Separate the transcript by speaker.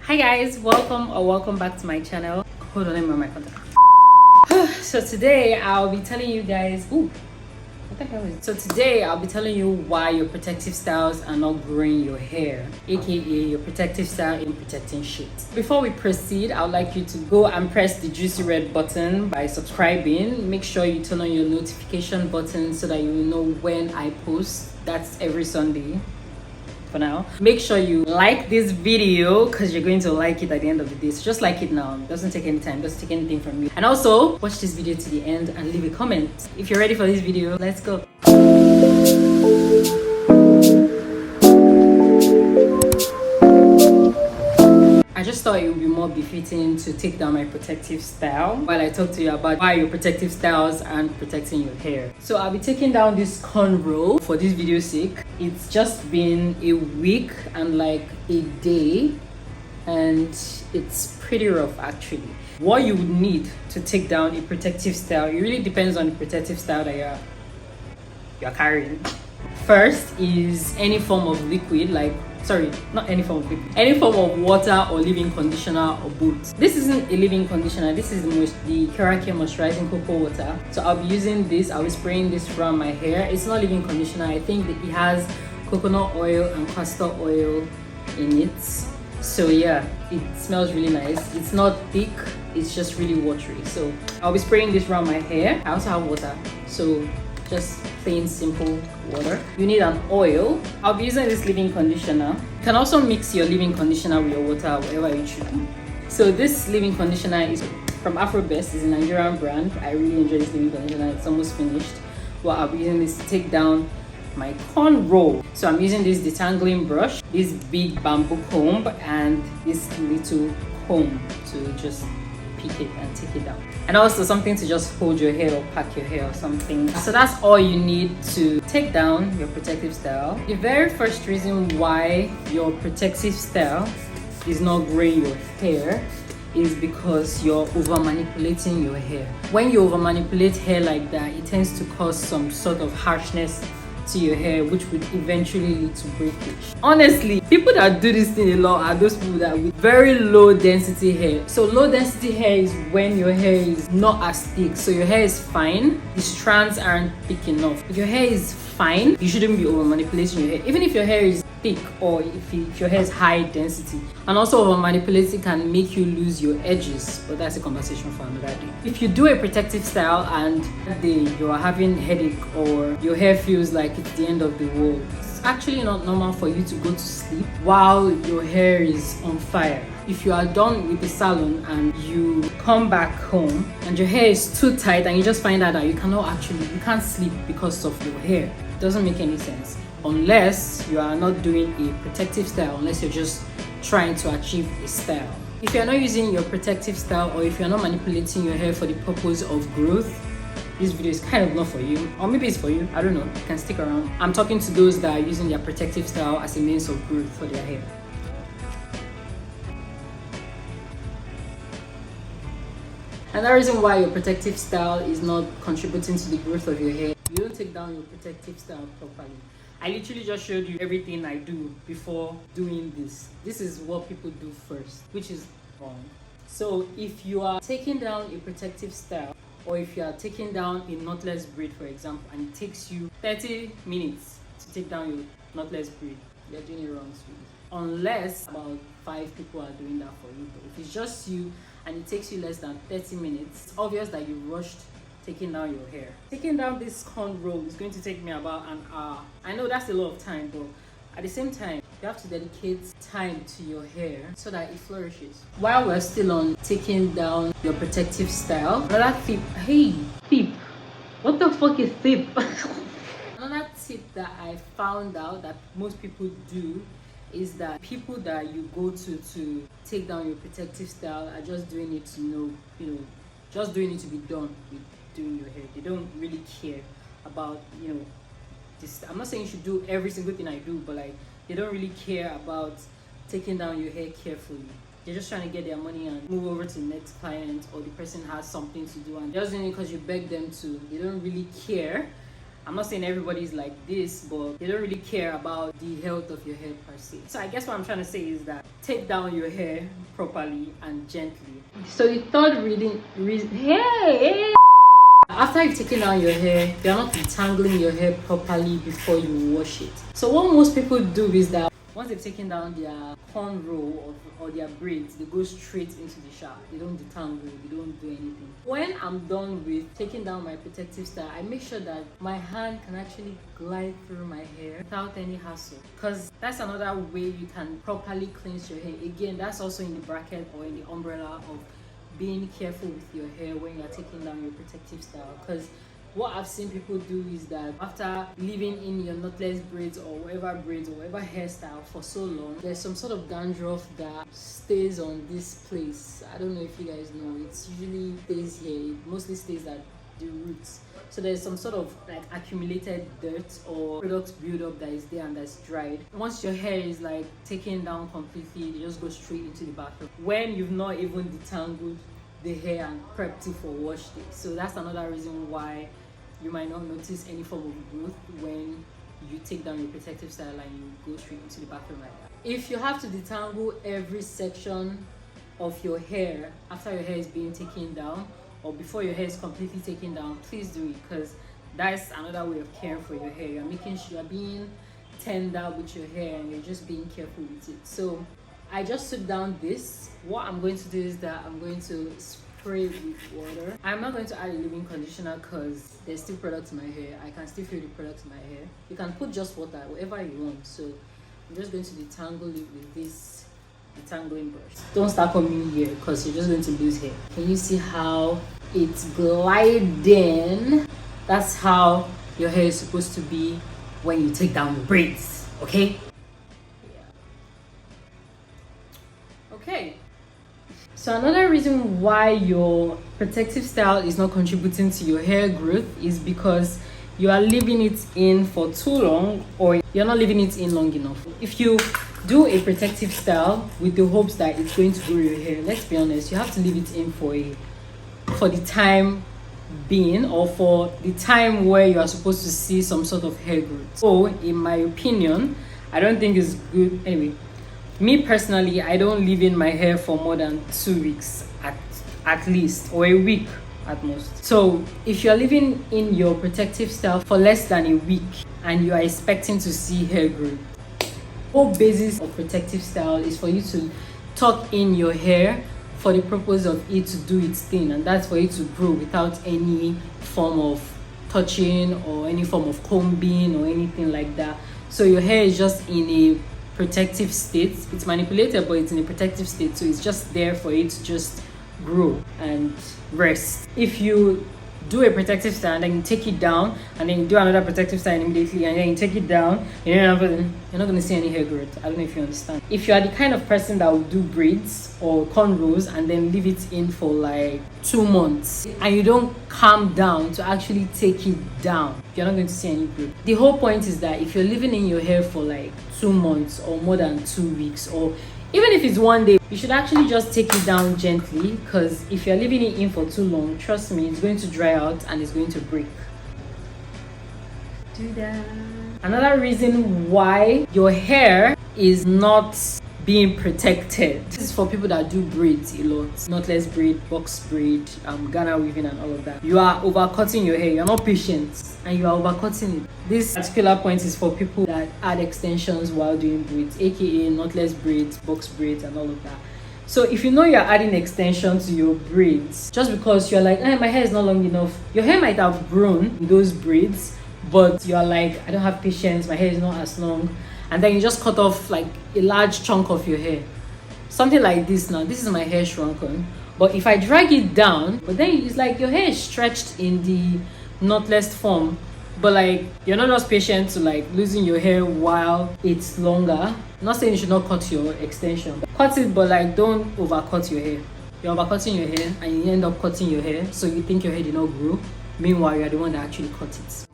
Speaker 1: Hi guys, welcome back to my channel. Hold on, let me run my contact. So today I'll be telling you guys what the hell is it? So today I'll be telling you why your protective styles are not growing your hair, aka your protective style in protecting shit. Before we proceed, I would like you to go and press the juicy red button by subscribing. Make sure you turn on your notification button so that you will know when I post. That's every Sunday. For now, make sure you like this video because you're going to like it at the end of the day. So just like it now. It doesn't take any time, doesn't take anything from you. And also watch this video to the end and leave a comment if you're ready for this video. Let's go. I just thought it would be more befitting to take down my protective style while I talk to you about why your protective styles aren't protecting your hair. So I'll be taking down this cornrow for this video's sake. It's just been a week and like a day, and it's pretty rough actually. What you would need to take down a protective style, it really depends on the protective style that you're carrying. First is any form of liquid, not any form of liquid, any form of water or leave-in conditioner or both. This isn't a leave-in conditioner, this is the Kerake moisturizing cocoa water. So I'll be using this, I'll be spraying this from my hair. It's not leave-in conditioner, I think that it has coconut oil and castor oil in it. So yeah, it smells really nice. It's not thick, it's just really watery. So I'll be spraying this around my hair. I also have water, so just plain simple water. You need an oil. I'll be using this leave-in conditioner. You can also mix your leave-in conditioner with your water, whatever you choose. So this leave-in conditioner is from Afrobest. It's a Nigerian brand. I really enjoy this leave-in conditioner. It's almost finished. Well, I'll be using this to take down my cornrow. So I'm using this detangling brush, this big bamboo comb, and this little comb to just pick it and take it down, and also something to just hold your hair or pack your hair or something. So that's all you need to take down your protective style. The very first reason why your protective style is not growing your hair is because you're over manipulating your hair. When you over manipulate hair like that, it tends to cause some sort of harshness to your hair, which would eventually lead to breakage. Honestly, people that do this thing a lot are those people that with very low density hair. So low density hair is when your hair is not as thick, so your hair is fine, the strands aren't thick enough. If your hair is fine, you shouldn't be over manipulating your hair. Even if your hair is thick or if your hair is high density, and also over manipulating can make you lose your edges, but that's a conversation for another day. If you do a protective style and that day you are having headache or your hair feels like it's the end of the world, it's actually not normal for you to go to sleep while your hair is on fire. If you are done with the salon and you come back home and your hair is too tight and you just find out that you can't sleep because of your hair, it doesn't make any sense. Unless you are not doing a protective style, unless you're just trying to achieve a style. If you're not using your protective style, or if you're not manipulating your hair for the purpose of growth, this video is kind of not for you. Or maybe it's for you, I don't know, you can stick around. I'm talking to those that are using their protective style as a means of growth for their hair. Another reason why your protective style is not contributing to the growth of your hair, you don't take down your protective style properly. I literally just showed you everything I do before doing this. This is what people do first, which is wrong. So if you are taking down a protective style, or if you are taking down a knotless braid, for example, and it takes you 30 minutes to take down your knotless braid, you're doing it wrong, sweetie. Unless about 5 people are doing that for you. But if it's just you and it takes you less than 30 minutes, it's obvious that you rushed taking down your hair. Taking down this cornrow is going to take me about an hour. I know that's a lot of time, but at the same time, you have to dedicate time to your hair so that it flourishes. While we're still on taking down your protective style, another tip, what the fuck is tip? Another tip that I found out that most people do is that people that you go to take down your protective style are just doing it to just doing it to be done with doing your hair. They don't really care about this. I'm not saying you should do every single thing I do, but like they don't really care about taking down your hair carefully. They're just trying to get their money and move over to the next client, or the person has something to do and just doing it because you beg them to. They don't really care I'm not saying everybody's like this, but they don't really care about the health of your hair per se. So I guess what I'm trying to say is that take down your hair properly and gently. So the third reason, hey! After you've taken down your hair, you're not detangling your hair properly before you wash it. So what most people do is that once they've taken down their cornrow or their braids, they go straight into the shower. They don't detangle, they don't do anything. When I'm done with taking down my protective style, I make sure that my hand can actually glide through my hair without any hassle. Because that's another way you can properly cleanse your hair. Again, that's also in the bracket or in the umbrella of being careful with your hair when you're taking down your protective style. Because what I've seen people do is that after leaving in your knotless braids or whatever hairstyle for so long, there's some sort of dandruff that stays on this place. I don't know if you guys know, it's usually stays here. It mostly stays at the roots. So there's some sort of like accumulated dirt or product buildup that is there and that's dried. Once your hair is like taken down completely, you just go straight into the bathroom when you've not even detangled the hair and prepped it for wash day. So that's another reason why you might not notice any form of growth when you take down your protective style and you go straight into the bathroom like that. If you have to detangle every section of your hair after your hair is being taken down or before your hair is completely taken down, please do it, because that's another way of caring for your hair. You're making sure you're being tender with your hair and you're just being careful with it. So I just took down this. What I'm going to do is that I'm going to spray with water. I'm not going to add a leave-in conditioner because there's still product in my hair. I can still feel the product in my hair. You can put just water, whatever you want. So I'm just going to detangle it with this detangling brush. Don't start coming here because you're just going to lose hair. Can you see how it's gliding? That's how your hair is supposed to be when you take down your braids, okay? Okay, so another reason why your protective style is not contributing to your hair growth is because you are leaving it in for too long or you're not leaving it in long enough. If you do a protective style with the hopes that it's going to grow your hair, let's be honest, you have to leave it in for the time being or for the time where you are supposed to see some sort of hair growth. So in my opinion, I don't think it's good. Anyway, me personally, I don't leave in my hair for more than 2 weeks at least, or a week at most. So if you're leaving in your protective style for less than a week and you are expecting to see hair growth, the whole basis of protective style is for you to tuck in your hair for the purpose of it to do its thing, and that's for it to grow without any form of touching or any form of combing or anything like that. So your hair is just in a protective state. It's manipulated, but it's in a protective state, so it's just there for it to just grow and rest. If you do a protective style and then you take it down and then you do another protective style immediately and then you take it down, you're not going to see any hair growth. I don't know if you understand. If you are the kind of person that will do braids or cornrows and then leave it in for like 2 months and you don't calm down to actually take it down, you're not going to see any growth. The whole point is that if you're leaving in your hair for like 2 months or more than 2 weeks, or even if it's 1 day, you should actually just take it down gently, because if you're leaving it in for too long, trust me, it's going to dry out and it's going to break. Do that. Another reason why your hair is not being protected, this is for people that do braids a lot, knotless braid, box braid, Ghana weaving and all of that. You are overcutting your hair, you're not patient and you are overcutting it. This particular point is for people that add extensions while doing braids, aka knotless braids, box braids and all of that. So if you know you're adding extension to your braids just because you're like, my hair is not long enough, your hair might have grown in those braids, but you're like, I don't have patience, my hair is not as long, and then you just cut off like a large chunk of your hair. Something like this. Now this is my hair shrunken, but if I drag it down, but then it's like your hair is stretched in the knotless form, but like you're not just patient to like losing your hair while it's longer. I'm not saying you should not cut your extension, cut it, but like don't overcut your hair. You're overcutting your hair and you end up cutting your hair, so you think your hair did not grow, meanwhile you're the one that actually cut it.